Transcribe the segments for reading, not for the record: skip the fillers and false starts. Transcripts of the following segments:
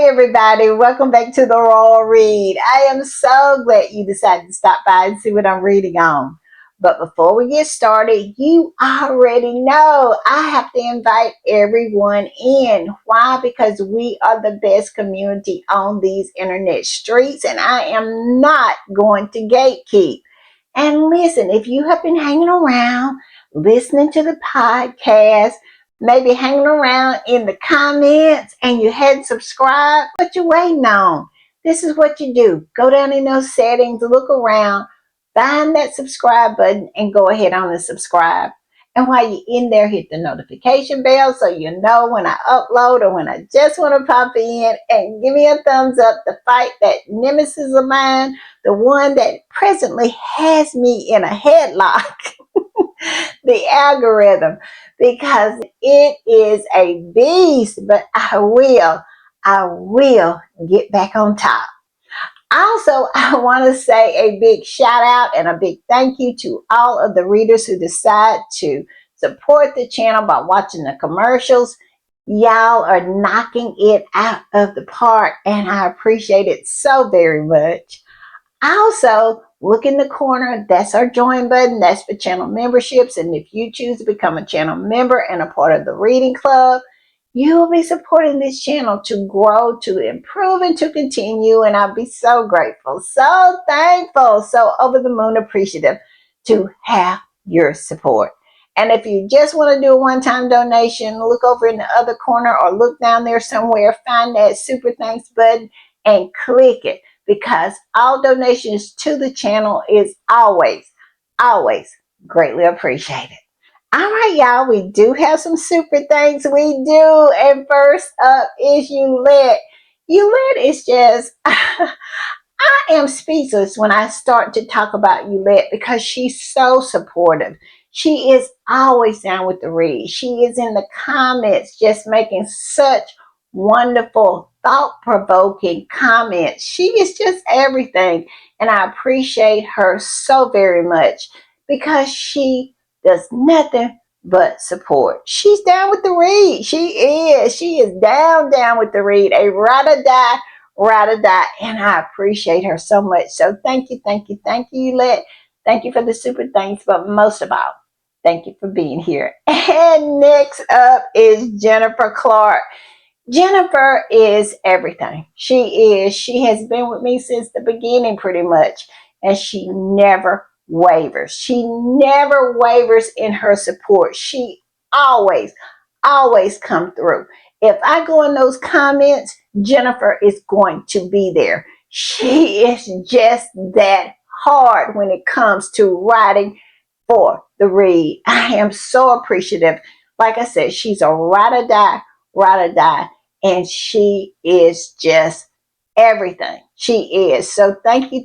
Hey everybody, welcome back to the Royal Read. I am so glad you decided to stop by and see what I'm reading on. But before we get started, you already know I have to invite everyone in. Why? Because we are the best community on these internet streets, and I am not going to gatekeep. And listen, if you have been hanging around, listening to the podcast, maybe hanging around in the comments and you hadn't subscribed, what you waiting on? This is what you do. Go down in those settings, look around, find that subscribe button and go ahead on and subscribe. And while you're in there, hit the notification bell so you know when I upload or when I just want to pop in, and give me a thumbs up to fight that nemesis of mine, the one that presently has me in a headlock, the algorithm, because it is a beast, but I will get back on top. Also, I want to say a big shout out and a big thank you to all of the readers who decide to support the channel by watching the commercials. Y'all are knocking it out of the park, and I appreciate it so very much. Also, look in the corner. That's our join button. That's for channel memberships. And if you choose to become a channel member and a part of the reading club, you will be supporting this channel to grow, to improve, and to continue. And I'll be so grateful, so thankful, so over the moon appreciative to have your support. And if you just want to do a one-time donation, look over in the other corner or look down there somewhere, find that super thanks button and click it, because all donations to the channel is always greatly appreciated. All right, y'all, we do have some super things. We do. And first up is Yulette. Yulette is just, I am speechless when I start to talk about Yulette because she's so supportive. She is always down with the read. She is in the comments just making such wonderful, thought-provoking comments. She is just everything. And I appreciate her so very much because she does nothing but support. She's down with the read. She is down with the read. A ride or die. And I appreciate her so much. So thank you, Yulette. Thank you for the super thanks, but most of all, thank you for being here. And next up is Jennifer Clark. Jennifer is everything. She has been with me since the beginning pretty much, and she never wavers. She never wavers in her support. She always come through. If I go in those comments, Jennifer is going to be there. She is just that hard when it comes to writing for the read. I am so appreciative. Like I said, she's a ride or die, and she is just everything. She is. So thank you,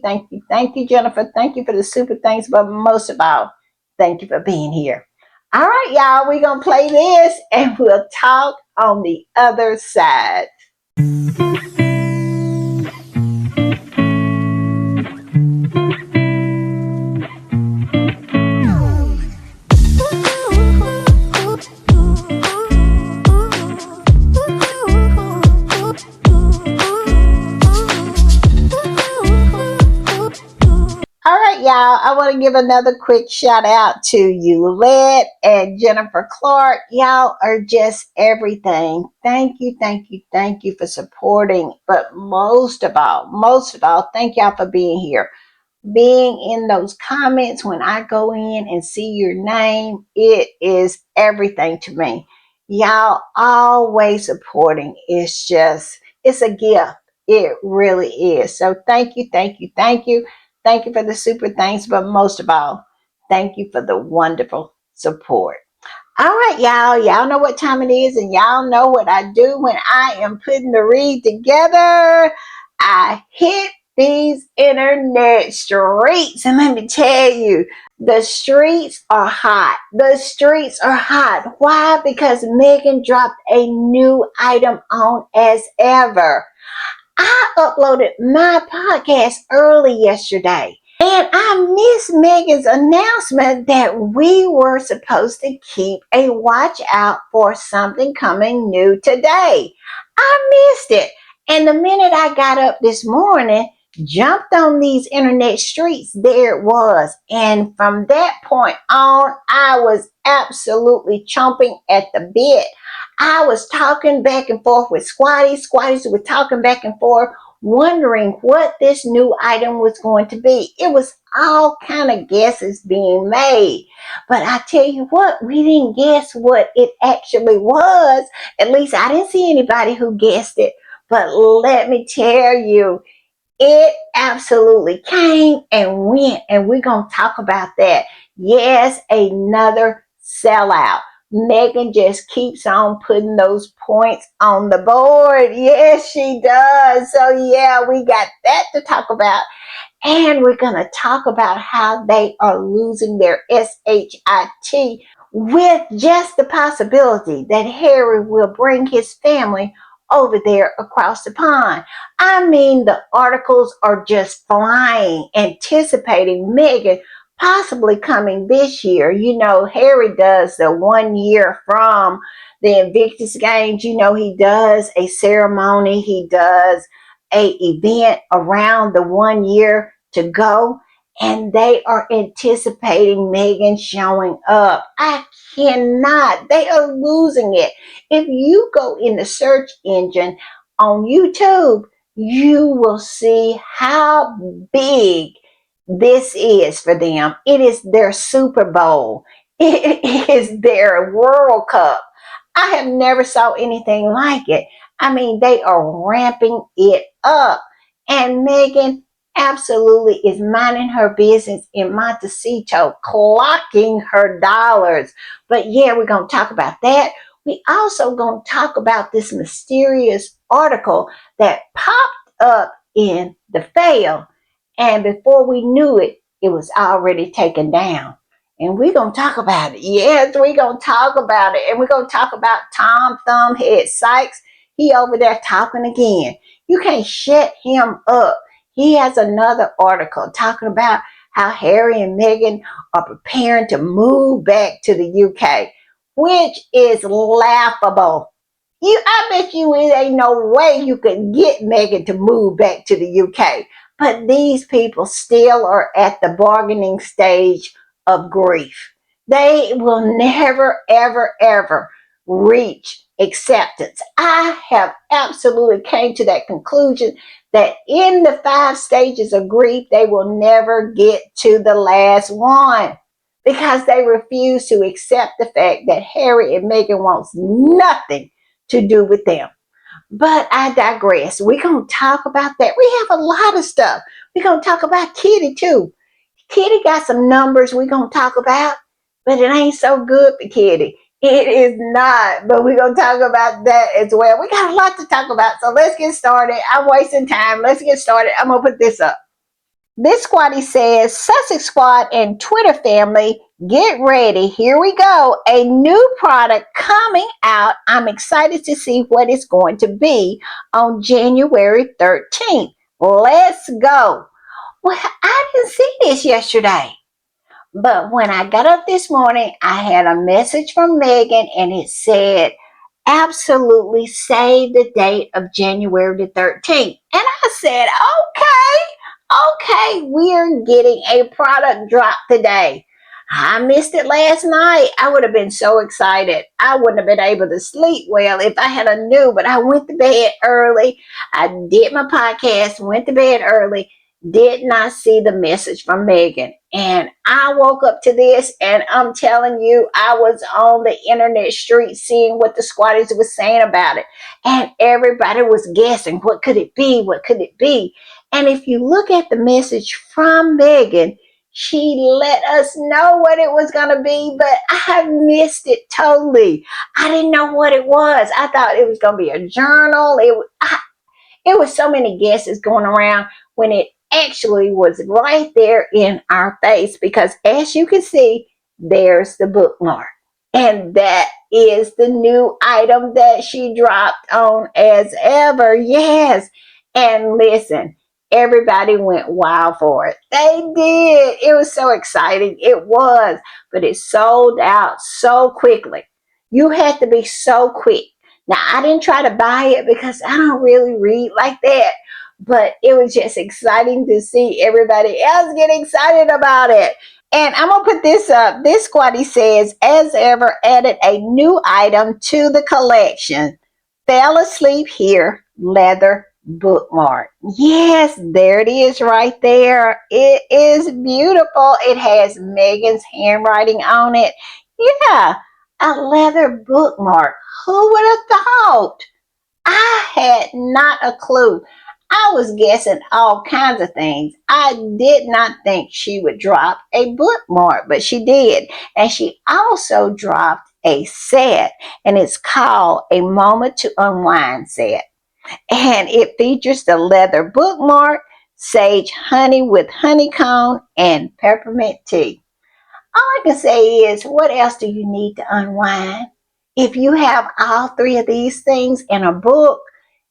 Jennifer. Thank you for the super thanks, but most of all, thank you for being here. All right, y'all, we're going to play this and we'll talk on the other side. Y'all, I want to give another quick shout out to Yulette and Jennifer Clark. Y'all are just everything. Thank you for supporting. But most of all, thank y'all for being here. Being in those comments when I go in and see your name, it is everything to me. Y'all always supporting. It's a gift. It really is. So thank you. Thank you for the super thanks, but most of all, thank you for the wonderful support. All right, y'all. Y'all know what time it is, and y'all know what I do when I am putting the read together. I hit these internet streets, and let me tell you, the streets are hot. Why? Because Megan dropped a new item on as ever. I uploaded my podcast early yesterday, and I missed Megan's announcement that we were supposed to keep a watch out for something coming new today. I missed it, And the minute I got up this morning, jumped on these internet streets, there it was. And from that point on, I was absolutely chomping at the bit. I was talking back and forth with Squatty. Squatties were talking back and forth, wondering what this new item was going to be. It was all kind of guesses being made. But I tell you what, we didn't guess what it actually was. At least I didn't see anybody who guessed it. But let me tell you, it absolutely came and went, and we're going to talk about that. Yes, another sellout. Megan just keeps on putting those points on the board. Yes, she does. So, yeah, we got that to talk about. And we're going to talk about how they are losing their SHIT with just the possibility that Harry will bring his family over there across the pond. I mean, the articles are just flying, anticipating Meghan possibly coming this year. You know, Harry does the 1 year from the Invictus Games. You know, he does a ceremony, he does a event around the 1 year to go, and they are anticipating Meghan showing up. I cannot. They are losing it. If you go in the search engine on YouTube, you will see how big this is for them. It is their Super Bowl. It is their World Cup. I have never saw anything like it. I mean, they are ramping it up. And Meghan absolutely is minding her business in Montecito, clocking her dollars. But yeah, we're going to talk about that. We also going to talk about this mysterious article that popped up in the fail. And before we knew it, it was already taken down. And we're going to talk about it. Yes, we're going to talk about it. And we're going to talk about Tom Thumbhead Sykes. He over there talking again. You can't shut him up. He has another article talking about how Harry and Meghan are preparing to move back to the UK, which is laughable. I bet you it ain't no way you could get Meghan to move back to the UK. But these people still are at the bargaining stage of grief. They will never, ever, ever reach acceptance. I have absolutely came to that conclusion that in the 5 stages of grief, they will never get to the last one because they refuse to accept the fact that Harry and Meghan wants nothing to do with them. But I digress. We're going to talk about that. We have a lot of stuff. We're going to talk about Kitty too. Kitty got some numbers we're going to talk about, but it ain't so good for Kitty. It is not, but we're going to talk about that as well. We got a lot to talk about, so let's get started. I'm wasting time. Let's get started. I'm going to put this up. This squatty says, Sussex Squad and Twitter family, get ready. Here we go. A new product coming out. I'm excited to see what it's going to be on January 13th. Let's go. Well, I didn't see this yesterday. But when I got up this morning, I had a message from Meghan and it said, absolutely save the date of January the 13th. And I said, okay, we're getting a product drop today. I missed it last night. I would have been so excited. I wouldn't have been able to sleep well if I had a knew, but I went to bed early. I did my podcast, went to bed early, did not see the message from Meghan. And I woke up to this, and I'm telling you, I was on the internet street seeing what the squatters were saying about it. And everybody was guessing, what could it be? What could it be? And if you look at the message from Meghan, she let us know what it was going to be, but I missed it totally. I didn't know what it was. I thought it was going to be a journal. It was so many guesses going around when it actually was right there in our face, because as you can see, there's the bookmark. And that is the new item that she dropped on as ever. Yes. And listen, everybody went wild for it. They did. It was so exciting. It was. But it sold out so quickly. You had to be so quick Now, I didn't try to buy it because I don't really read like that, but it was just exciting to see everybody else get excited about it. And I'm going to put this up. This squatty says, as ever, added a new item to the collection. Fell asleep here, leather bookmark. Yes, there it is right there. It is beautiful. It has Megan's handwriting on it. Yeah, a leather bookmark. Who would have thought? I had not a clue. I was guessing all kinds of things. I did not think she would drop a bookmark, but she did. And she also dropped a set, and it's called a Moment to Unwind set. And it features the leather bookmark, sage honey with honeycomb, and peppermint tea. All I can say is, what else do you need to unwind? If you have all three of these things in a book,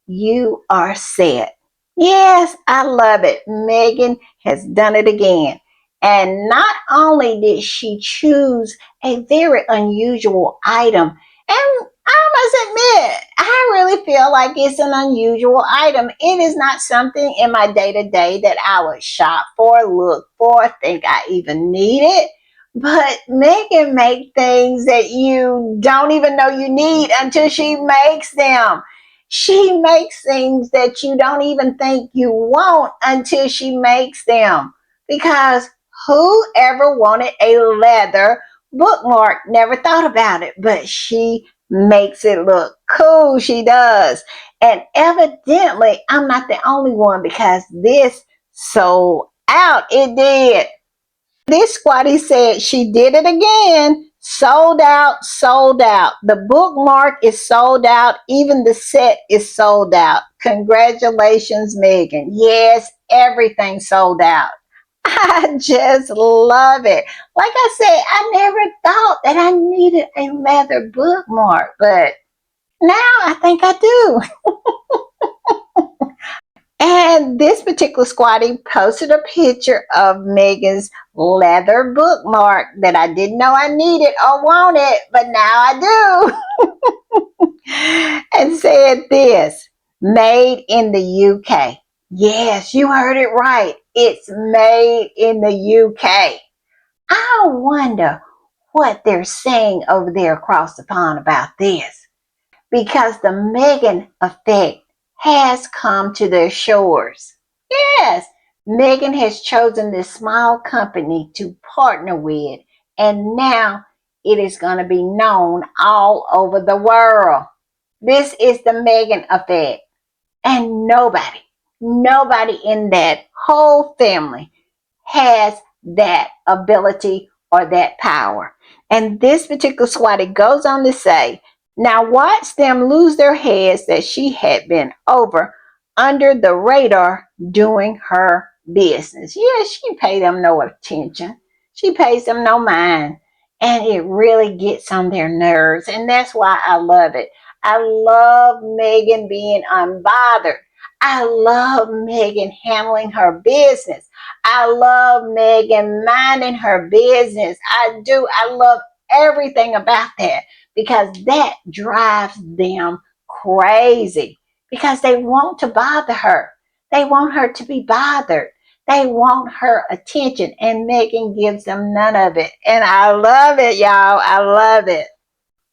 you are set. Yes, I love it. Megan has done it again. And not only did she choose a very unusual item, and I must admit, I really feel like it's an unusual item. It is not something in my day to day that I would shop for, look for, think I even need it. But Megan makes things that you don't even know you need until she makes them. She makes things that you don't even think you want until she makes them. Because whoever wanted a leather bookmark never thought about it, but she makes it look cool. She does. And evidently, I'm not the only one because this sold out. It did. This squatty said she did it again. Sold out, sold out. The bookmark is sold out. Even the set is sold out. Congratulations, Megan. Yes, everything sold out. I just love it. Like I said, I never thought that I needed a leather bookmark, but now I think I do. And this particular squatty posted a picture of Megan's leather bookmark that I didn't know I needed or wanted, but now I do. And said this, made in the UK. Yes, you heard it right. It's made in the UK. I wonder what they're saying over there across the pond about this, because the Megan effect has come to their shores. Yes, Megan has chosen this small company to partner with, and now it is going to be known all over the world. This is the Megan effect. And nobody in that whole family has that ability or that power. And this particular squatter goes on to say, now watch them lose their heads that she had been over under the radar doing her business. Yeah, she paid them no attention. She pays them no mind. And it really gets on their nerves. And that's why I love it. I love Megan being unbothered. I love Megan handling her business. I love Megan minding her business. I do. I love everything about that because that drives them crazy because they want to bother her. They want her to be bothered. They want her attention, and Megan gives them none of it. And I love it, y'all. I love it.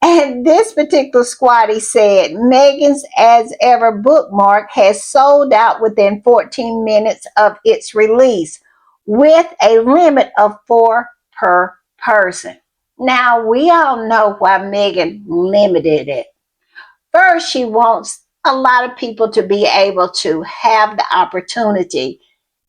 And this particular squatty said, Megan's As Ever bookmark has sold out within 14 minutes of its release with a limit of 4 per person. Now, we all know why Megan limited it. First, she wants a lot of people to be able to have the opportunity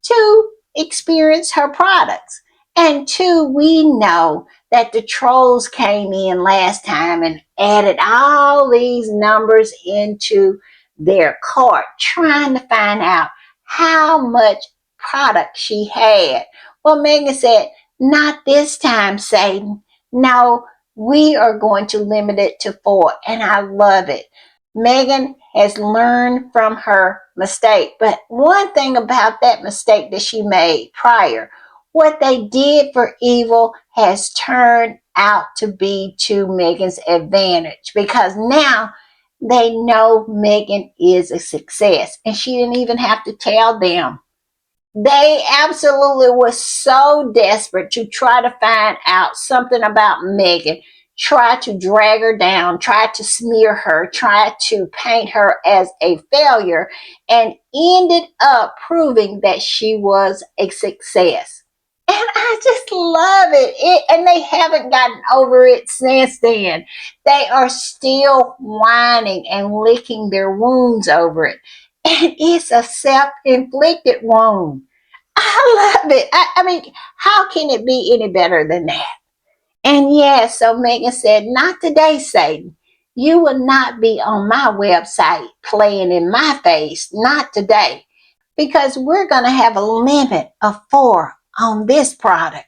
to experience her products. And two, we know that the trolls came in last time and added all these numbers into their cart, trying to find out how much product she had. Well, Megan said, not this time, Satan. No, we are going to limit it to 4. And I love it. Megan has learned from her mistake. But one thing about that mistake that she made prior, what they did for evil has turned out to be to Megan's advantage because now They know Megan is a success, and she didn't even have to tell them. They absolutely were so desperate to try to find out something about Megan, try to drag her down, try to smear her, try to paint her as a failure, and ended up proving that she was a success. And I just love and they haven't gotten over it since then. They are still whining and licking their wounds over it. And it's a self inflicted wound. I love it. I mean, how can it be any better than that? And yes, so Megan said, not today, Satan. You will not be on my website playing in my face. Not today. Because we're going to have a limit of 4 on this product.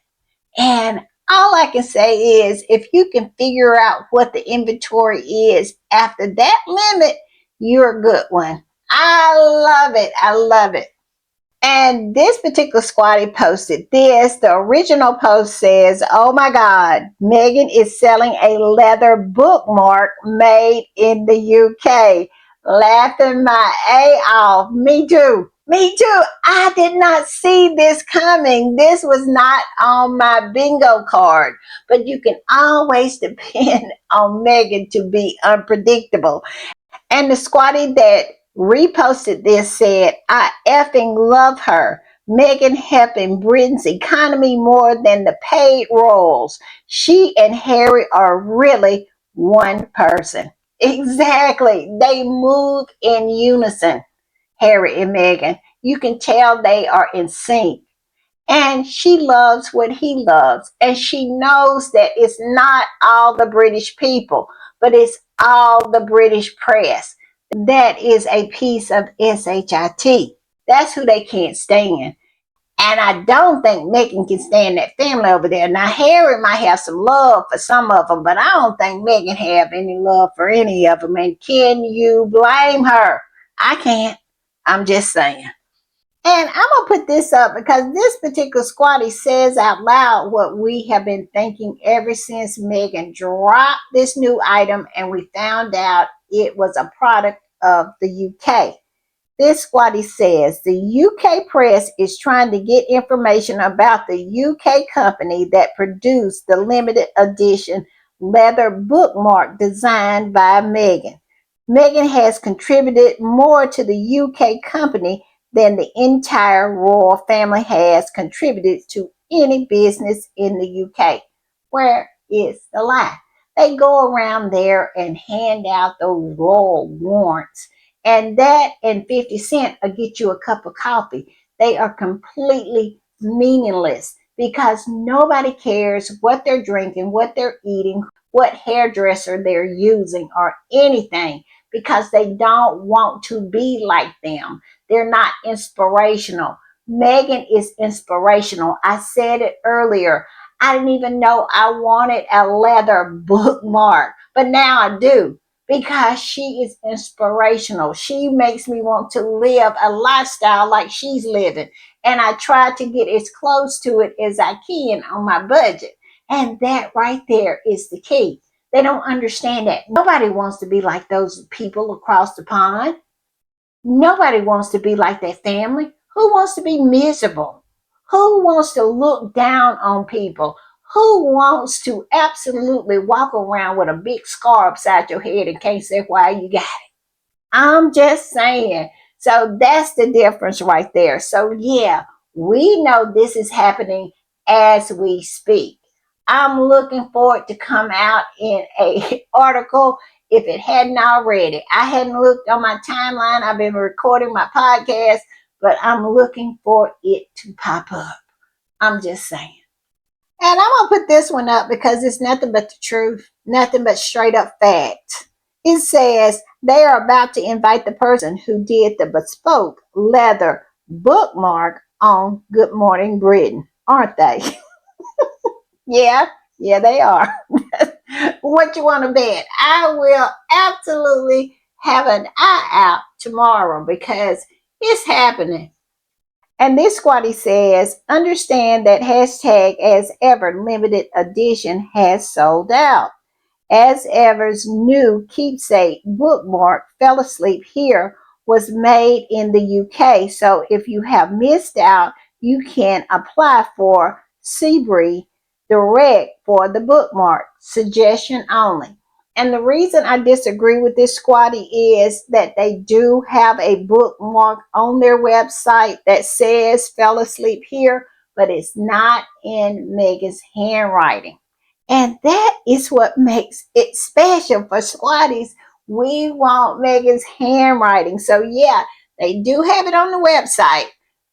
And all I can say is if you can figure out what the inventory is after that limit, you're a good one. I love it. I love it. And this particular squatty posted this. The original post says, oh my God, Megan is selling a leather bookmark made in the UK. Laughing my A off. Me too. Me too. I did not see this coming. This was not on my bingo card. But you can always depend on Megan to be unpredictable. And the squatty that reposted this said, I effing love her. Megan helping Britain's economy more than the paid roles. She and Harry are really one person. Exactly. They move in unison, Harry and Megan. You can tell they are in sync. And she loves what he loves. And she knows that it's not all the British people, but it's all the British press. That is a piece of SHIT. That's who they can't stand. And I don't think Megan can stand that family over there. Now, Harry might have some love for some of them, but I don't think Megan have any love for any of them. And can you blame her? I can't. I'm just saying. And I'm going to put this up because this particular squatty says out loud what we have been thinking ever since Megan dropped this new item and we found out it was a product of the UK. This squatty says the UK press is trying to get information about the UK company that produced the limited edition leather bookmark designed by Megan. Megan has contributed more to the UK company than the entire royal family has contributed to any business in the UK. Where is the lie? They go around there and hand out those royal warrants, and that and 50 cents will get you a cup of coffee. They are completely meaningless because nobody cares what they're drinking, what they're eating, what hairdresser they're using, or anything because they don't want to be like them. They're not inspirational. Megan is inspirational. I said it earlier. I didn't even know I wanted a leather bookmark, but now I do because she is inspirational. She makes me want to live a lifestyle like she's living. And I try to get as close to it as I can on my budget. And that right there is the key. They don't understand that. Nobody wants to be like those people across the pond. Nobody wants to be like that family. Who wants to be miserable? Who wants to look down on people? Who wants to absolutely walk around with a big scar upside your head and can't say why you got it? I'm just saying. So that's the difference right there. So yeah, we know this is happening as we speak. I'm looking for it to come out in a article if it hadn't already. I hadn't looked on my timeline. I've been recording my podcast, but I'm looking for it to pop up. I'm just saying. And I'm going to put this one up because it's nothing but the truth, nothing but straight up fact. It says they are about to invite the person who did the bespoke leather bookmark on Good Morning Britain, aren't they? Yeah, they are. What you want to bet? I will absolutely have an eye out tomorrow because it's happening. And this squatty says, understand that hashtag as ever limited edition has sold out. As ever's new keepsake bookmark, Fell Asleep Here, was made in the UK. So if you have missed out, you can apply for Seabury Direct for the bookmark. Suggestion only. And the reason I disagree with this squatty is that they do have a bookmark on their website that says Fell Asleep Here, but it's not in Megan's handwriting. And that is what makes it special for squatties. We want Megan's handwriting. So, yeah, they do have it on the website,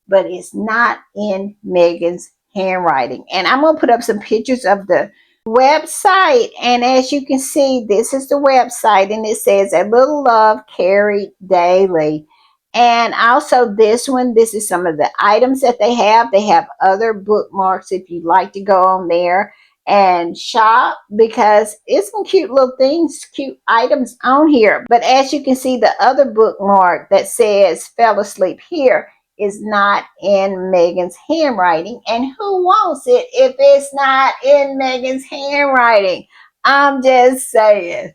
but it's not in Megan's handwriting. And I'm going to put up some pictures of the website. And as you can see, this is the website, and it says A Little Love Carried Daily. And also this one, this is some of the items that they have. They have other bookmarks if you'd like to go on there and shop, because it's some cute little things, cute items on here. But as you can see, the other bookmark that says Fell Asleep Here is not in Megan's handwriting. And who wants it if it's not in Megan's handwriting? I'm just saying.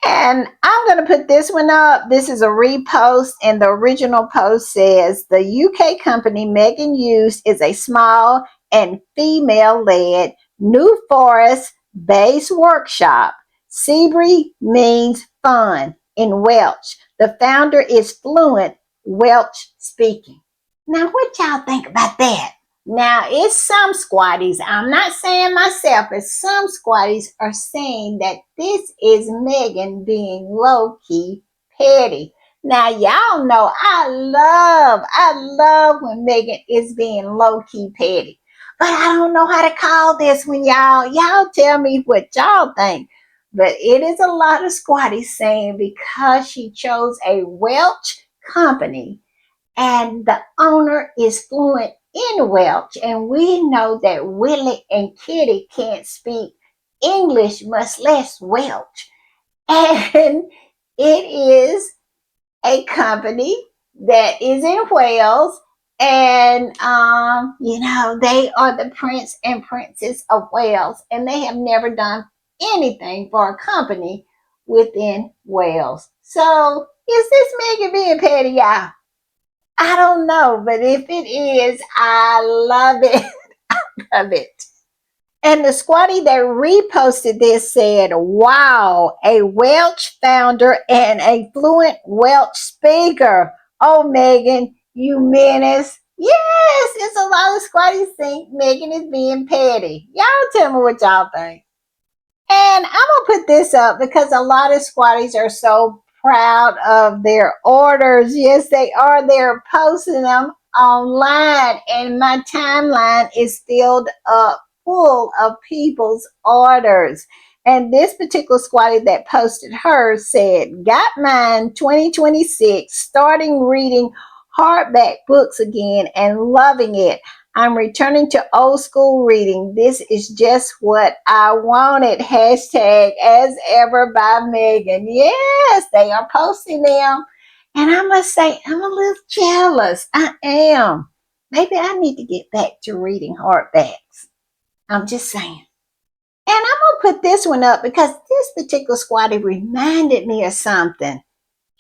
And I'm going to put this one up. This is a repost, and the original post says the UK company Megan used is a small and female-led New Forest based workshop. Seabury means fun in Welsh. The founder is fluent Welsh speaking. Now, what y'all think about that? Now, it's some squatties, I'm not saying myself, but some squatties are saying that this is Megan being low-key petty. Now, y'all know I love when Megan is being low-key petty. But I don't know how to call this one, y'all. Y'all tell me what y'all think. But it is a lot of squatties saying because she chose a Welsh company and the owner is fluent in Welsh, and we know that Willie and Kitty can't speak English, much less Welsh. And it is a company that is in Wales, and they are the Prince and Princess of Wales, and they have never done anything for a company within Wales. So is this Megan being petty, y'all? I don't know, but if it is, I love it. Love it. And the squatty that reposted this said, wow, a Welsh founder and a fluent Welsh speaker. Oh, Megan, you menace. Yes, it's a lot of squatties think Megan is being petty. Y'all tell me what y'all think. And I'm going to put this up because a lot of squatties are so proud of their orders. Yes, they are. They're posting them online, and my timeline is filled up full of people's orders. And this particular squatty that posted hers said, got mine 2026, starting reading hardback books again and loving it. I'm returning to old school reading. This is just what I wanted. Hashtag as ever by Megan. Yes, they are posting them. And I must say, I'm a little jealous. I am. Maybe I need to get back to reading hardbacks. I'm just saying. And I'm going to put this one up because this particular squatty reminded me of something.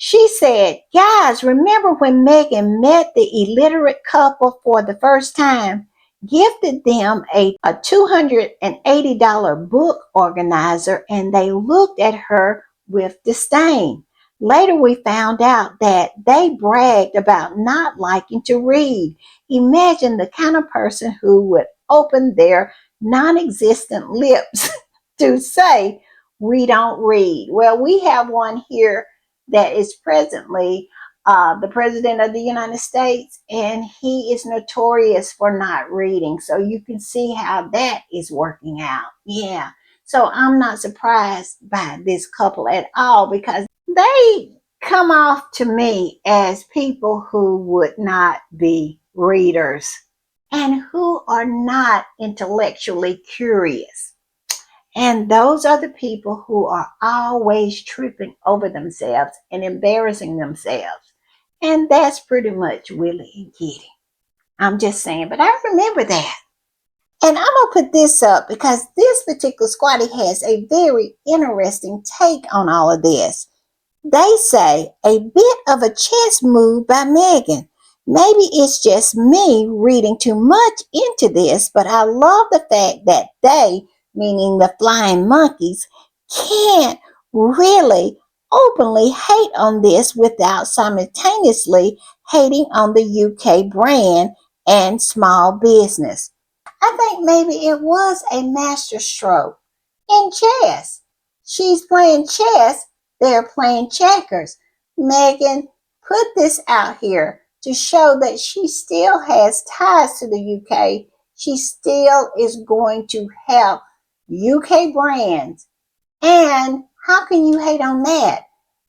She said, guys, remember when Megan met the illiterate couple for the first time, gifted them a $280 book organizer, and they looked at her with disdain. Later, we found out that they bragged about not liking to read. Imagine the kind of person who would open their non-existent lips to say, we don't read. Well, we have one here that is presently the president of the United States, and he is notorious for not reading. So you can see how that is working out. Yeah. So I'm not surprised by this couple at all because they come off to me as people who would not be readers and who are not intellectually curious. And those are the people who are always tripping over themselves and embarrassing themselves. And that's pretty much Willie and Kitty. I'm just saying, but I remember that. And I'm going to put this up because this particular squatty has a very interesting take on all of this. They say a bit of a chess move by Megan. Maybe it's just me reading too much into this, but I love the fact that they, meaning the flying monkeys, can't really openly hate on this without simultaneously hating on the UK brand and small business. I think maybe it was a masterstroke in chess. She's playing chess, they're playing checkers. Megan put this out here to show that she still has ties to the UK. She still is going to help UK brands. And how can you hate on that?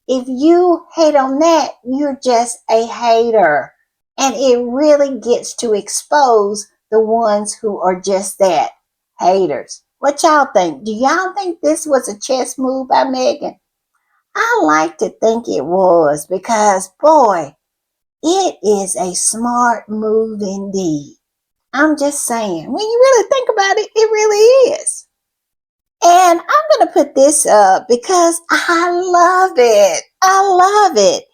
If you hate on that, you're just a hater. And it really gets to expose the ones who are just that, haters. What y'all think? Do y'all think this was a chess move by Megan? I like to think it was because, boy, it is a smart move indeed. I'm just saying, when you really think about it, it really is. And I'm going to put this up because I love it. I love it.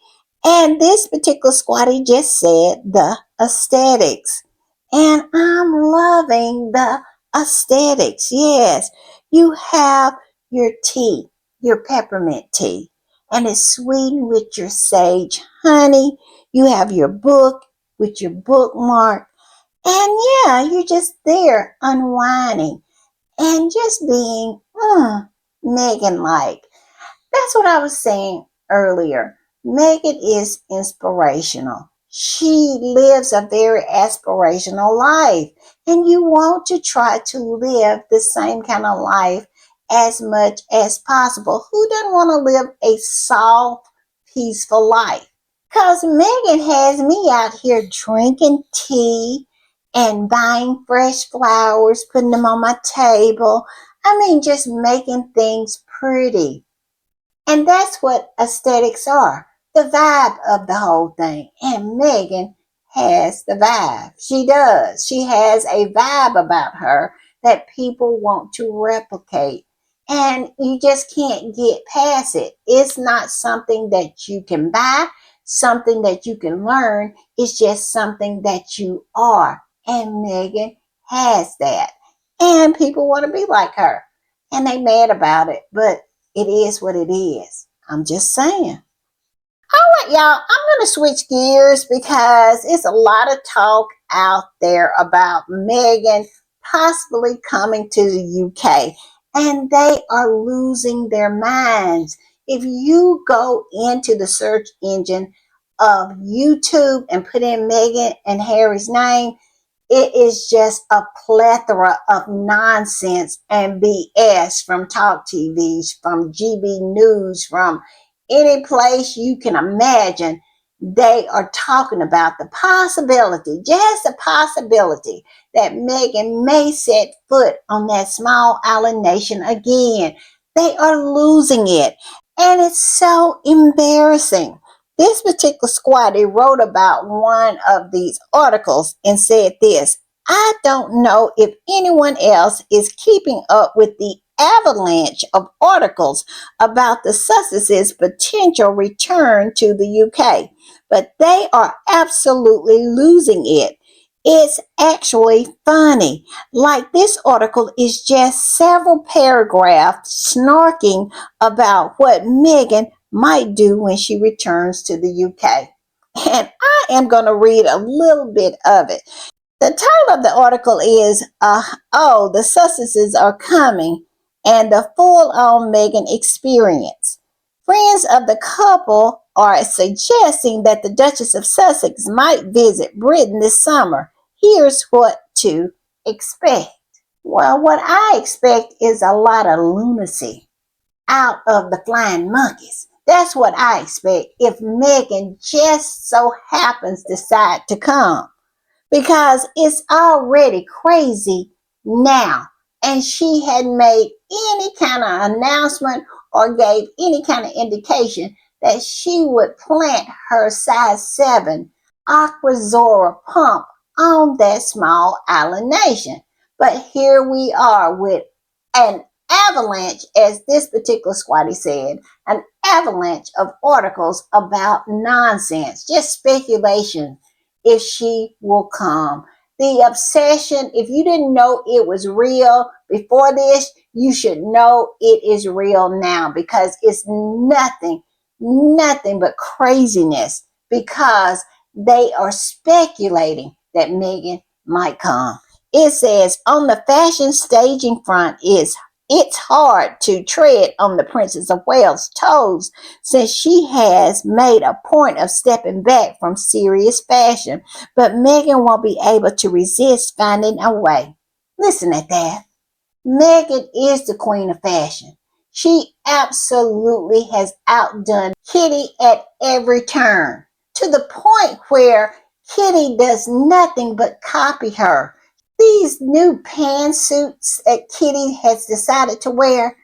And this particular squatty just said the aesthetics. And I'm loving the aesthetics. Yes, you have your tea, your peppermint tea, and it's sweetened with your sage honey. You have your book with your bookmark. And yeah, you're just there unwinding and just being Megan like. That's what I was saying earlier. Megan is inspirational. She lives a very aspirational life, and you want to try to live the same kind of life as much as possible. Who doesn't want to live a soft, peaceful life? Because Megan has me out here drinking tea and buying fresh flowers, putting them on my table. I mean, just making things pretty. And that's what aesthetics are, the vibe of the whole thing. And Megan has the vibe. She does. She has a vibe about her that people want to replicate. And you just can't get past it. It's not something that you can buy, something that you can learn. It's just something that you are. And Megan has that. And people want to be like her. And they mad about it. But it is what it is. I'm just saying. All right, y'all, I'm going to switch gears because it's a lot of talk out there about Meghan possibly coming to the UK, and they are losing their minds. If you go into the search engine of YouTube and put in Meghan and Harry's name, it is just a plethora of nonsense and BS from Talk TVs, from GB News, from any place you can imagine. They are talking about the possibility, just a possibility, that Meghan may set foot on that small island nation again. They are losing it. And it's so embarrassing. This particular squatty wrote about one of these articles and said this: I don't know if anyone else is keeping up with the avalanche of articles about the Sussexes' potential return to the UK, but they are absolutely losing it. It's actually funny. Like, this article is just several paragraphs snarking about what Meghan might do when she returns to the UK. And I am going to read a little bit of it. The title of the article is Oh, the Sussexes Are Coming, and the Full-On Meghan Experience. Friends of the couple are suggesting that the Duchess of Sussex might visit Britain this summer. Here's what to expect. Well, what I expect is a lot of lunacy out of the flying monkeys. That's what I expect if Meghan just so happens to decide to come, because it's already crazy now. And she hadn't made any kind of announcement or gave any kind of indication that she would plant her size 7 Aquazora pump on that small island nation. But here we are with an avalanche, as this particular squatty said, an avalanche of articles about nonsense, just speculation if she will come. The obsession, if you didn't know it was real before this, you should know it is real now, because it's nothing but craziness, because they are speculating that Meghan might come. It says on the fashion staging front it's hard to tread on the Princess of Wales' toes, since she has made a point of stepping back from serious fashion, but Meghan won't be able to resist finding a way. Listen at that. Meghan is the queen of fashion. She absolutely has outdone Kitty at every turn, to the point where Kitty does nothing but copy her. These new pantsuits that Kitty has decided to wear,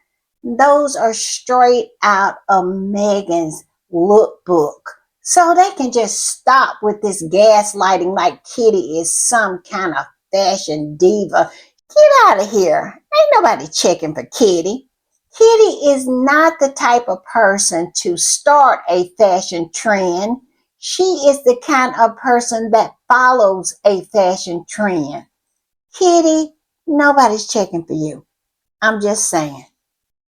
those are straight out of Meghan's lookbook. So they can just stop with this gaslighting like Kitty is some kind of fashion diva. Get out of here. Ain't nobody checking for Kitty. Kitty is not the type of person to start a fashion trend. She is the kind of person that follows a fashion trend. Kitty, nobody's checking for you. I'm just saying.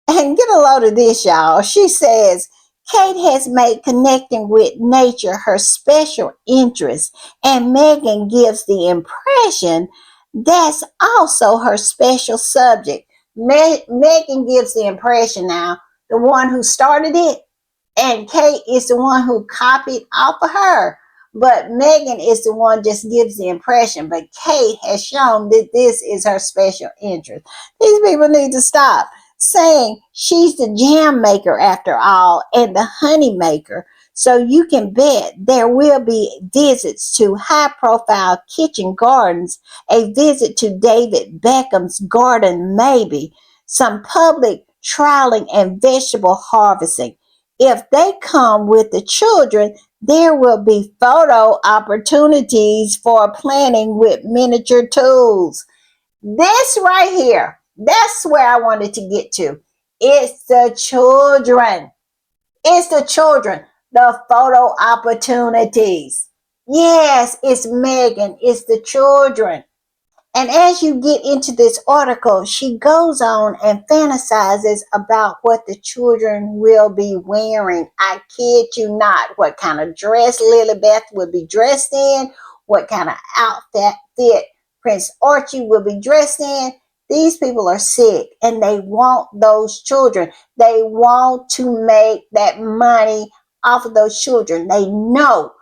And get a load of this, y'all. She says, Kate has made connecting with nature her special interest, and Meghan gives the impression that's also her special subject. Meghan gives the impression now, the one who started it, and Kate is the one who copied off of her. But Meghan is the one just gives the impression. But Kate has shown that this is her special interest. These people need to stop saying she's the jam maker after all, and the honey maker. So you can bet there will be visits to high profile kitchen gardens, a visit to David Beckham's garden maybe, some public trialing and vegetable harvesting. If they come with the children, there will be photo opportunities for planning with miniature tools. This right here, that's where I wanted to get to. It's the children. It's the children. The photo opportunities. Yes, it's Meghan. It's the children. And as you get into this article, she goes on and fantasizes about what the children will be wearing. I kid you not. What kind of dress Lilibeth will be dressed in, what kind of outfit Prince Archie will be dressed in. These people are sick, and they want those children. They want to make that money off of those children. They know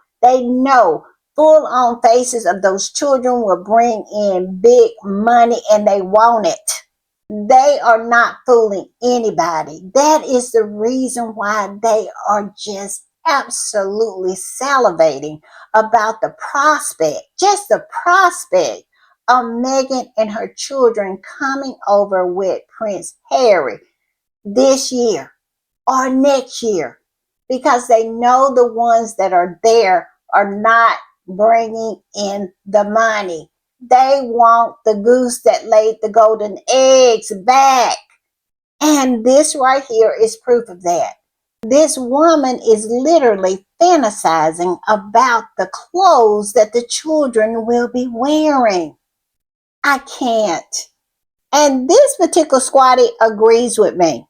full on faces of those children will bring in big money, and they want it. They are not fooling anybody. That is the reason why they are just absolutely salivating about the prospect, just the prospect of Meghan and her children coming over with Prince Harry this year or next year, because they know the ones that are there are not bringing in the money. They want the goose that laid the golden eggs back. And this right here is proof of that. This woman is literally fantasizing about the clothes that the children will be wearing. I can't. And this particular squatty agrees with me.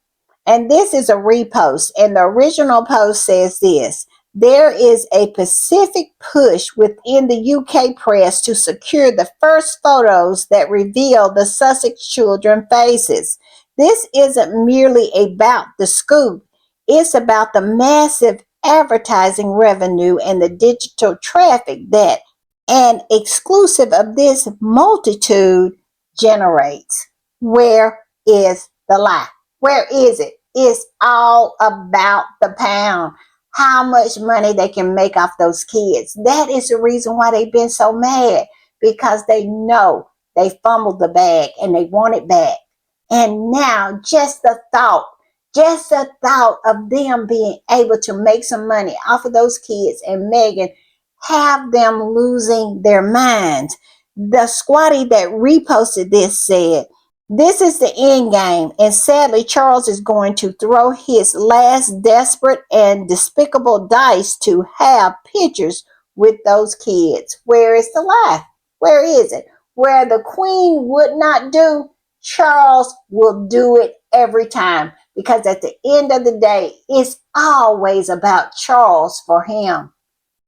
And this is a repost. And the original post says this: there is a specific push within the UK press to secure the first photos that reveal the Sussex children faces. This isn't merely about the scoop. It's about the massive advertising revenue and the digital traffic that an exclusive of this multitude generates. Where is the lie? Where is it? It's all about the pound. How much money they can make off those kids. That is the reason why they've been so mad, because they know they fumbled the bag and they want it back. And now just the thought of them being able to make some money off of those kids, and Meghan have them losing their minds. The squatty that reposted this said, "This is the end game, and sadly, Charles is going to throw his last desperate and despicable dice to have pictures with those kids." Where is the lie? Where is it? Where the queen would not do, Charles will do it every time, because at the end of the day, it's always about Charles for him.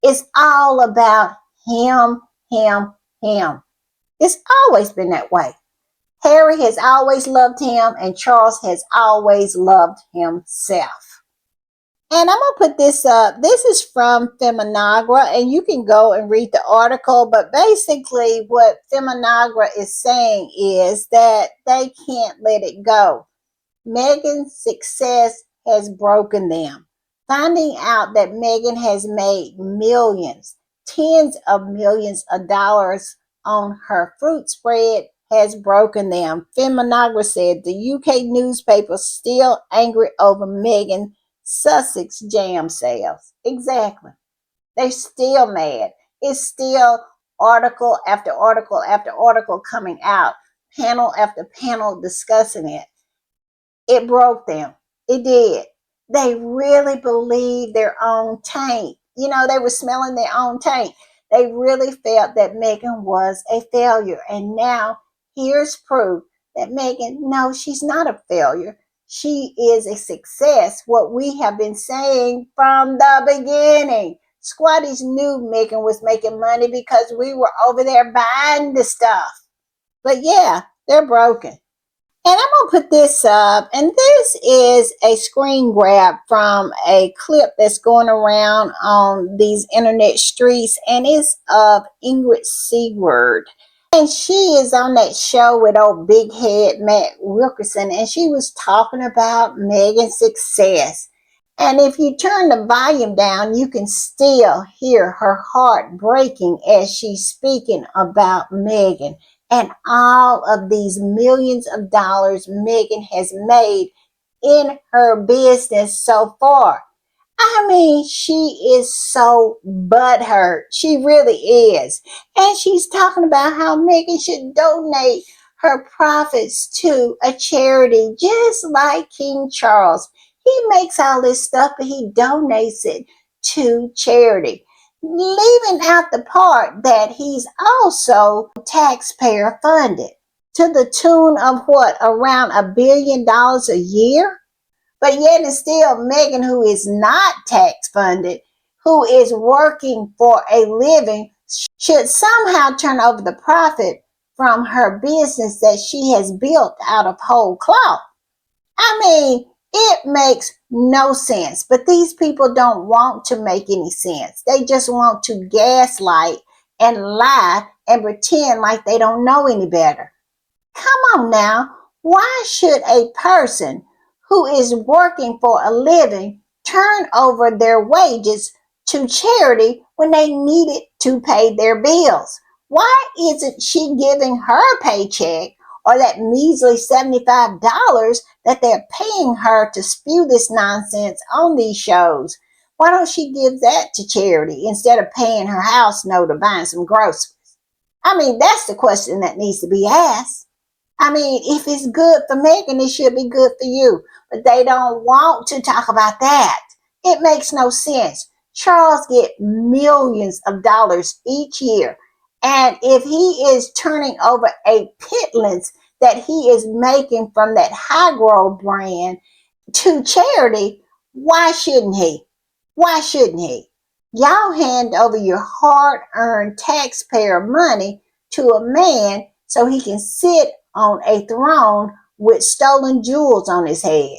It's all about him, him, him. It's always been that way. Harry has always loved him, and Charles has always loved himself. And I'm going to put this up. This is from Feminagra, and you can go and read the article. But basically, what Feminagra is saying is that they can't let it go. Meghan's success has broken them. Finding out that Meghan has made millions, tens of millions of dollars on her fruit spread has broken them. Feminagra said the UK newspaper still angry over Meghan Sussex jam sales. Exactly. They're still mad. It's still article after article after article coming out, panel after panel discussing it. It broke them. It did. They really believed their own taint. You know, they were smelling their own taint. They really felt that Meghan was a failure. And now here's proof that Meghan, no, she's not a failure. She is a success. What we have been saying from the beginning. Squatties knew Meghan was making money because we were over there buying the stuff. But yeah, they're broken. And I'm going to put this up, and this is a screen grab from a clip that's going around on these internet streets, and it's of Ingrid Seward. And she is on that show with old big head Matt Wilkerson, and she was talking about Meghan's success. And if you turn the volume down, you can still hear her heart breaking as she's speaking about Meghan and all of these millions of dollars Meghan has made in her business so far. I mean, she is so butthurt. She really is. And she's talking about how Meghan should donate her profits to a charity, just like King Charles. He makes all this stuff, but he donates it to charity, leaving out the part that he's also taxpayer funded to the tune of what, around $1 billion a year? But yet it's still Meghan, who is not tax funded, who is working for a living, should somehow turn over the profit from her business that she has built out of whole cloth. I mean, it makes no sense. But these people don't want to make any sense. They just want to gaslight and lie and pretend like they don't know any better. Come on now. Why should a person who is working for a living turn over their wages to charity when they need it to pay their bills? Why isn't she giving her paycheck, or that measly $75 that they're paying her to spew this nonsense on these shows? Why don't she give that to charity instead of paying her house note or buying some groceries? I mean, that's the question that needs to be asked. I mean, if it's good for Meghan, it should be good for you. But they don't want to talk about that. It makes no sense. Charles gets millions of dollars each year. And if he is turning over a pittance that he is making from that highgrove brand to charity, why shouldn't he? Why shouldn't he? Y'all hand over your hard-earned taxpayer money to a man so he can sit on a throne with stolen jewels on his head.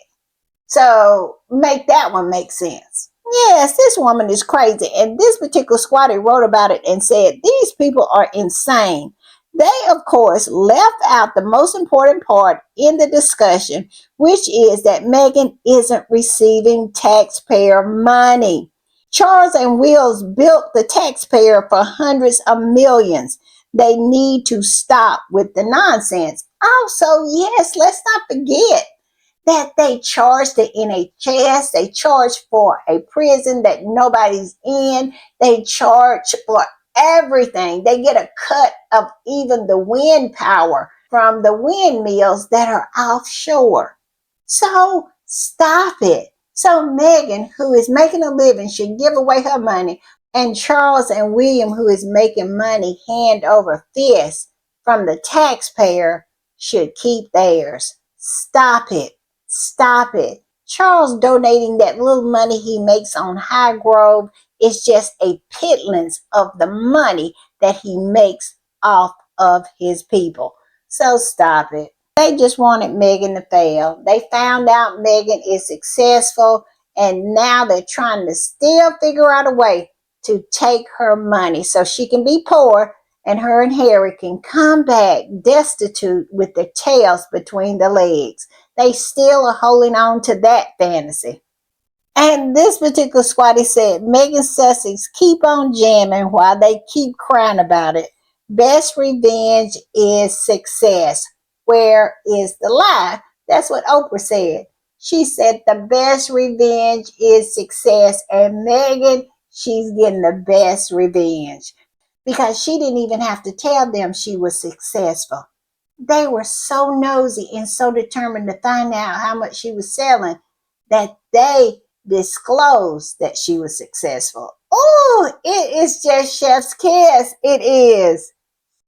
So make that one make sense. Yes, this woman is crazy. And this particular squatter wrote about it and said, these people are insane. They, of course, left out the most important part in the discussion, which is that Meghan isn't receiving taxpayer money. Charles and Wills built the taxpayer for hundreds of millions. They need to stop with the nonsense. Also, yes, let's not forget that they charged the NHS, they charged for a prison that nobody's in, they charge for everything. They get a cut of even the wind power from the windmills that are offshore. So stop it. So Megan, who is making a living, should give away her money, and Charles and William, who is making money hand over fist from the taxpayer, should keep theirs. Stop it. Stop it. Charles donating that little money he makes on Highgrove is just a pittance of the money that he makes off of his people. So stop it. They just wanted Megan to fail. They found out Megan is successful, and now they're trying to still figure out a way to take her money so she can be poor, and her and Harry can come back destitute with their tails between the legs. They still are holding on to that fantasy. And this particular squatty said, Megan Sussex keep on jamming while they keep crying about it. Best revenge is success. Where is the lie? That's what Oprah said. She said the best revenge is success. And Megan, she's getting the best revenge because she didn't even have to tell them she was successful. They were so nosy and so determined to find out how much she was selling that they disclosed that she was successful. Oh, it is just chef's kiss. It is.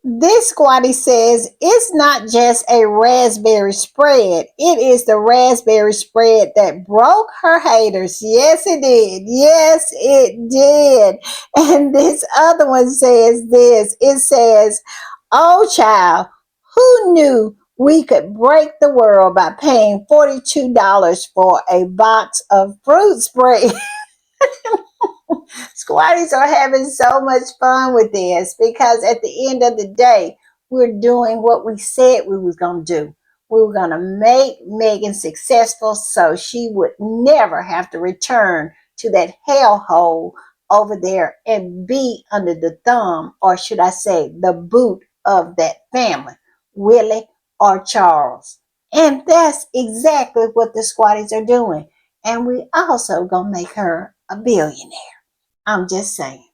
This squatty says it's not just a raspberry spread. It is the raspberry spread that broke her haters. Yes, it did. Yes, it did. And this other one says this. It says, oh, child, who knew we could break the world by paying $42 for a box of fruit spray? Squatties are having so much fun with this because at the end of the day, we're doing what we said we was going to do. We were going to make Megan successful so she would never have to return to that hellhole over there and be under the thumb, or should I say the boot of that family, Willie or Charles. And that's exactly what the squatties are doing. And we also going to make her a billionaire. I'm just saying.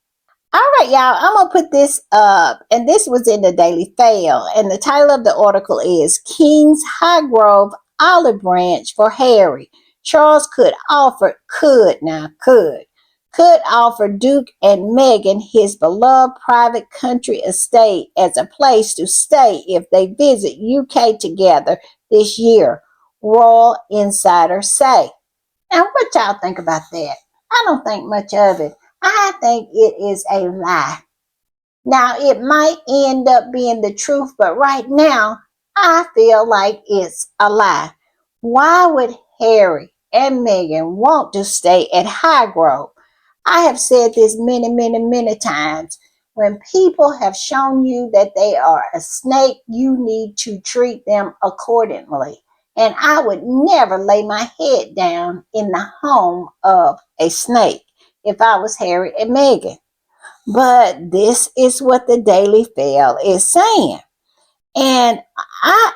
All right, y'all, I'm going to put this up. And this was in the Daily Fail. And the title of the article is King's Highgrove Olive Branch for Harry. Charles could offer Duke and Meghan his beloved private country estate as a place to stay if they visit UK together this year, Royal insiders say. Now, what y'all think about that? I don't think much of it. I think it is a lie. Now, it might end up being the truth, but right now, I feel like it's a lie. Why would Harry and Meghan want to stay at Highgrove? I have said this many, many, many times. When people have shown you that they are a snake, you need to treat them accordingly. And I would never lay my head down in the home of a snake if I was Harry and Meghan. But this is what the Daily Fail is saying. And I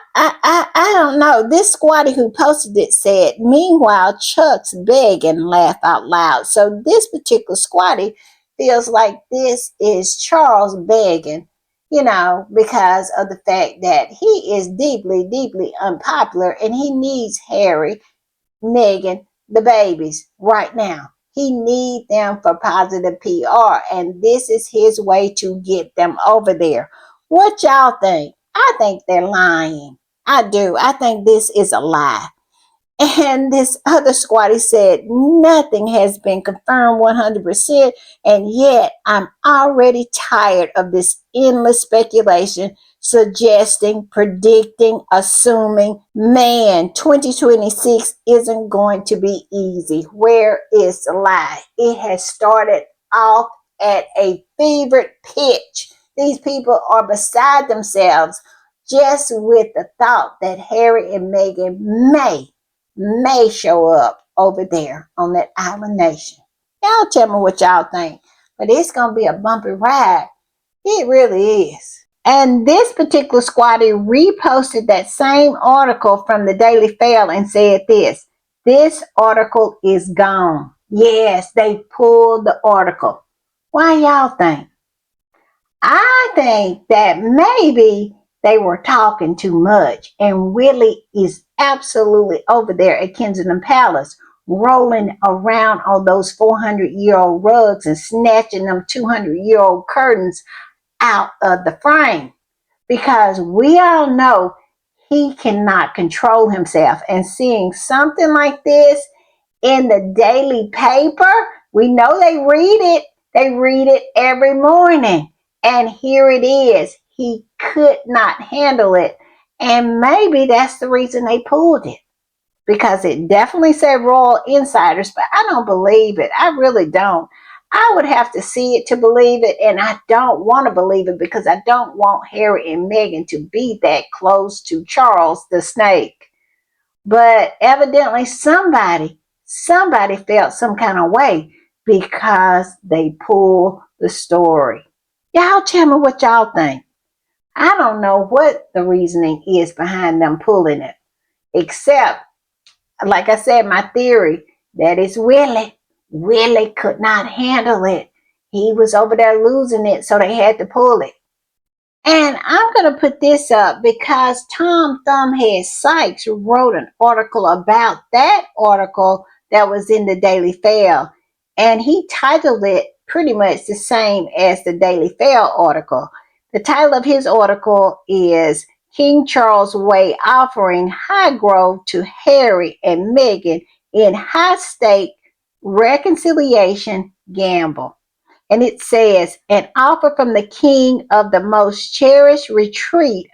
don't know. This squatty who posted it said, meanwhile, Chuck's beg and laugh out loud. So this particular squatty feels like this is Charles begging, because of the fact that he is deeply, deeply unpopular and he needs Harry, Meghan, the babies right now. He needs them for positive PR, and this is his way to get them over there. What y'all think? I think they're lying. I do. I think this is a lie. And this other squatty said, nothing has been confirmed 100%, and yet I'm already tired of this endless speculation, suggesting, predicting, assuming. Man, 2026 isn't going to be easy. Where is the lie? It has started off at a fevered pitch. These people are beside themselves just with the thought that Harry and Meghan may show up over there on that island nation. Y'all tell me what y'all think. But it's going to be a bumpy ride. It really is. And this particular squatty reposted that same article from the Daily Fail and said this article is gone. Yes, they pulled the article. Why y'all think? I think that maybe they were talking too much, and Willie is absolutely over there at Kensington Palace, rolling around on those 400-year-old rugs and snatching them 200-year-old curtains out of the frame. Because we all know he cannot control himself. And seeing something like this in the daily paper, we know they read it. They read it every morning. And here it is. He could not handle it. And maybe that's the reason they pulled it, because it definitely said Royal Insiders, but I don't believe it. I really don't. I would have to see it to believe it, and I don't want to believe it because I don't want Harry and Meghan to be that close to Charles the snake. But evidently somebody felt some kind of way because they pulled the story. Y'all tell me what y'all think. I don't know what the reasoning is behind them pulling it, except, like I said, my theory that is Willie. Willie could not handle it. He was over there losing it, so they had to pull it. And I'm going to put this up because Tom Thumbhead Sykes wrote an article about that article that was in the Daily Fail. And he titled it pretty much the same as the Daily Fail article. The title of his article is King Charles Way Offering Highgrove to Harry and Meghan in High Stake Reconciliation Gamble. And it says, an offer from the king of the most cherished retreat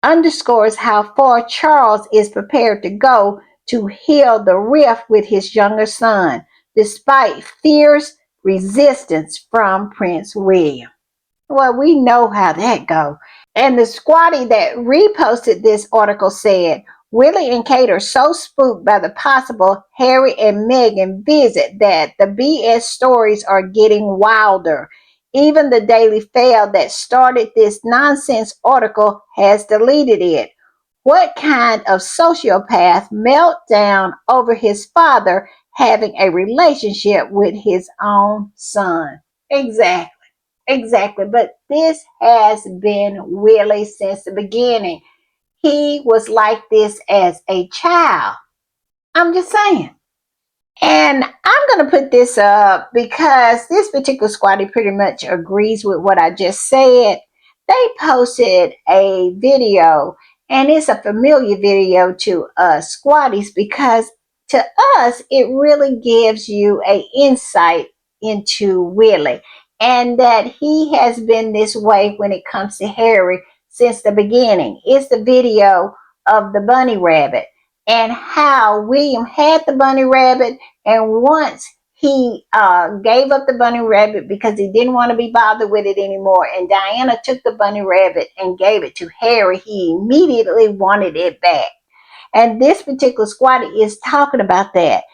underscores how far Charles is prepared to go to heal the rift with his younger son, despite fierce resistance from Prince William. Well, we know how that goes. And the squatty that reposted this article said, Willie and Kate are so spooked by the possible Harry and Meghan visit that the BS stories are getting wilder. Even the Daily Fail that started this nonsense article has deleted it. What kind of sociopath meltdown over his father having a relationship with his own son? Exactly. Exactly. But this has been Willie since the beginning. He was like this as a child. I'm just saying. And I'm going to put this up because this particular squatty pretty much agrees with what I just said. They posted a video, and it's a familiar video to us squatties because to us, it really gives you an insight into Willie and that he has been this way when it comes to Harry since the beginning. It's the video of the bunny rabbit and how William had the bunny rabbit, and once he gave up the bunny rabbit because he didn't want to be bothered with it anymore, and Diana took the bunny rabbit and gave it to Harry, he immediately wanted it back. And this particular squatty is talking about that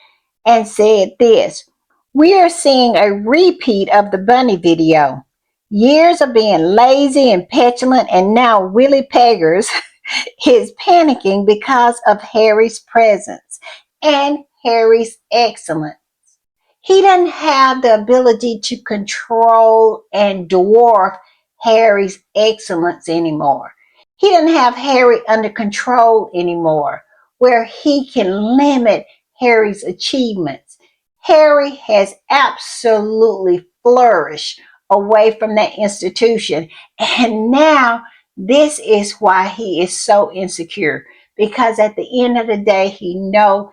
and said this: we are seeing a repeat of the bunny video. Years of being lazy and petulant, and now Willie Peggers is panicking because of Harry's presence and Harry's excellence. He doesn't have the ability to control and dwarf Harry's excellence anymore. He doesn't have Harry under control anymore, where he can limit Harry's achievements. Harry has absolutely flourished away from that institution, and now this is why he is so insecure, because at the end of the day, he knows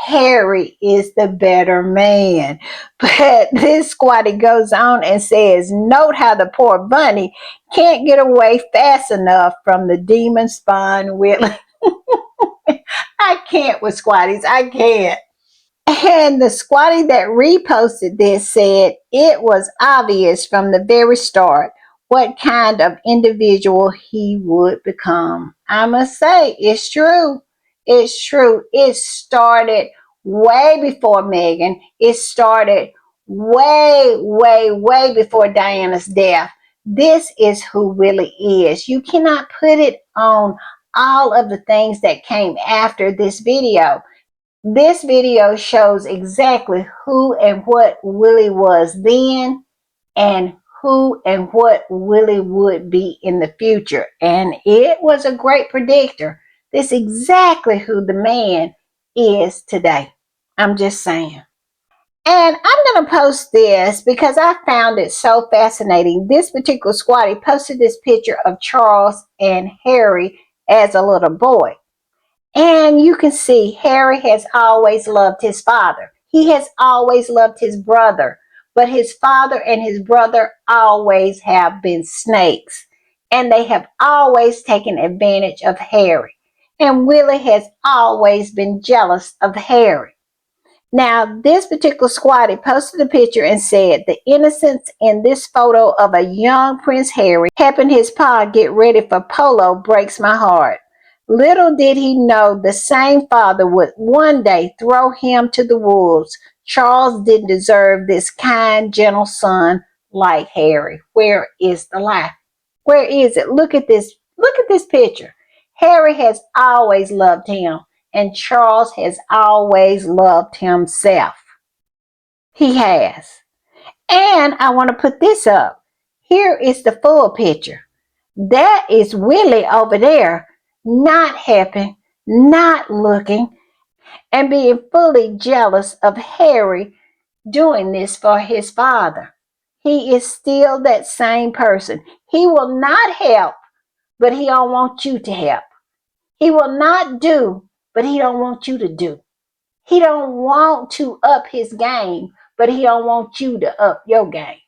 Harry is the better man. But this squatty goes on and says, note how the poor bunny can't get away fast enough from the demon spawn Willie. I can't with squatties. I can't. And the squatty that reposted this said it was obvious from the very start what kind of individual he would become. I must say, it's true. It's true. It started way before Meghan. It started way before Diana's death. This is who Willie is. You cannot put it on all of the things that came after this video. This video shows exactly who and what Willie was then and who and what Willie would be in the future. And it was a great predictor. This is exactly who the man is today. I'm just saying. And I'm going to post this because I found it so fascinating. This particular squatty posted this picture of Charles and Harry as a little boy. And you can see Harry has always loved his father. He has always loved his brother. But his father and his brother always have been snakes. And they have always taken advantage of Harry. And Willie has always been jealous of Harry. Now, this particular squatty posted a picture and said, the innocence in this photo of a young Prince Harry helping his pa get ready for polo breaks my heart. Little did he know the same father would one day throw him to the wolves. Charles didn't deserve this kind, gentle son like Harry. Where is the lie? Where is it? Look at this. Look at this picture. Harry has always loved him, and Charles has always loved himself. He has. And I want to put this up. Here is the full picture. That is Willie over there, not helping, not looking, and being fully jealous of Harry doing this for his father. He is still that same person. He will not help, but he don't want you to help. He will not do, but he don't want you to do. He don't want to up his game, but he don't want you to up your game.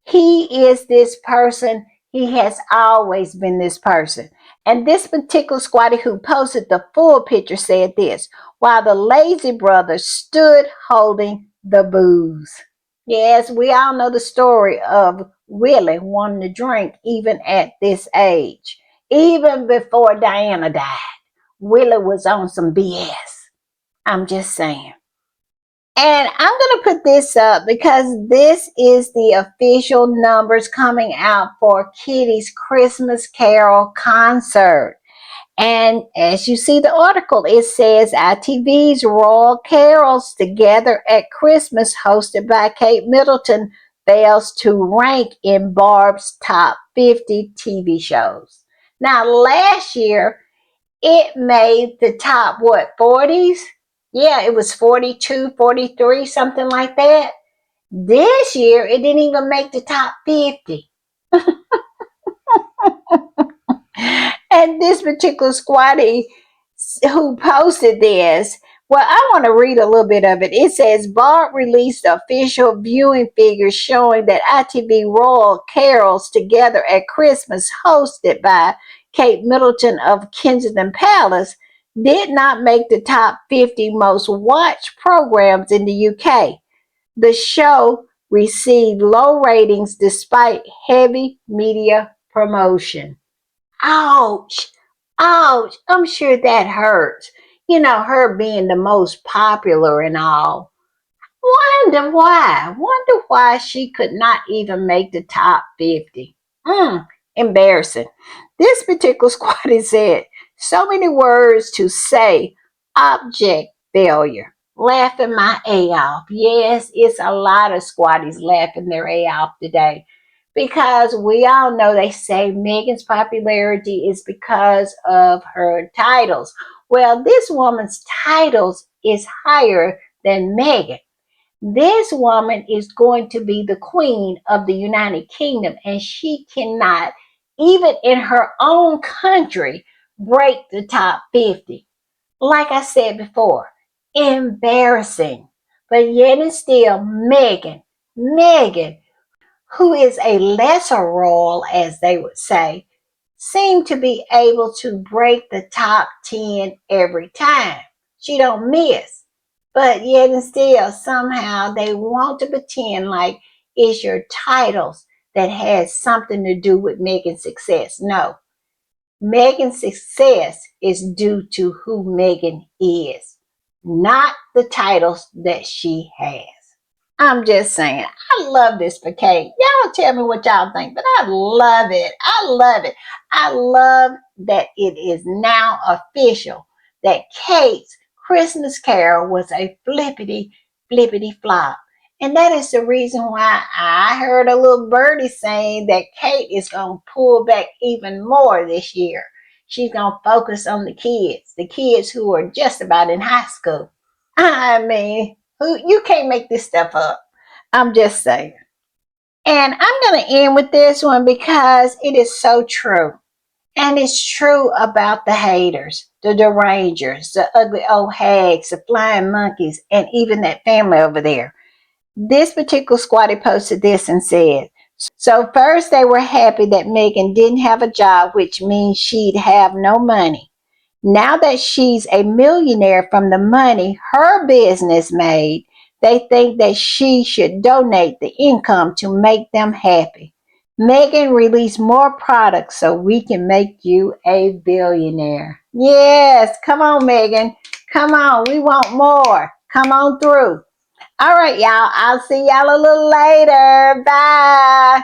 He is this person. He has always been this person. And this particular squatty who posted the full picture said this, while the lazy brothers stood holding the booze. Yes, we all know the story of Willie wanting to drink even at this age. Even before Diana died, Willie was on some BS. I'm just saying. And I'm going to put this up because this is the official numbers coming out for Kitty's Christmas Carol concert. And as you see the article, it says ITV's Royal Carols Together at Christmas, hosted by Kate Middleton, fails to rank in Barb's top 50 TV shows. Now, last year, it made the top, 40s? Yeah, it was 42, 43, something like that. This year, it didn't even make the top 50. And this particular squatty who posted this, well, I want to read a little bit of it. It says, Barb released official viewing figures showing that ITV Royal Carols Together at Christmas, hosted by Kate Middleton of Kensington Palace, did not make the top 50 most watched programs in the UK. The show received low ratings despite heavy media promotion. Ouch. Ouch. I'm sure that hurts. You know, her being the most popular and all. Wonder why. Wonder why she could not even make the top 50. Embarrassing. This particular squatty said, so many words to say, object failure. Laughing my A off. Yes, it's a lot of squatties laughing their A off today. Because we all know they say Megan's popularity is because of her titles. Well, this woman's titles is higher than Megan. This woman is going to be the queen of the United Kingdom, and she cannot, even in her own country, break the top 50. Like I said before, embarrassing. But yet and still, Megan, who is a lesser royal, as they would say, seem to be able to break the top 10 every time. She don't miss. But yet and still, somehow they want to pretend like it's your titles that has something to do with Megan's success. No. Megan's success is due to who Megan is, not the titles that she has. I'm just saying, I love this for Kate. Y'all tell me what y'all think, but I love it. I love it. I love that it is now official that Kate's Christmas Carol was a flippity flop. And that is the reason why I heard a little birdie saying that Kate is going to pull back even more this year. She's going to focus on the kids who are just about in high school. I mean, you can't make this stuff up. I'm just saying. And I'm going to end with this one because it is so true. And it's true about the haters, the derangers, the ugly old hags, the flying monkeys, and even that family over there. This particular squatty posted this and said, so first they were happy that Megan didn't have a job, which means she'd have no money. Now that she's a millionaire from the money her business made, they think that she should donate the income to make them happy. Megan, release more products so we can make you a billionaire. Yes, come on, Megan. Come on, we want more. Come on through. All right, y'all. I'll see y'all a little later. Bye.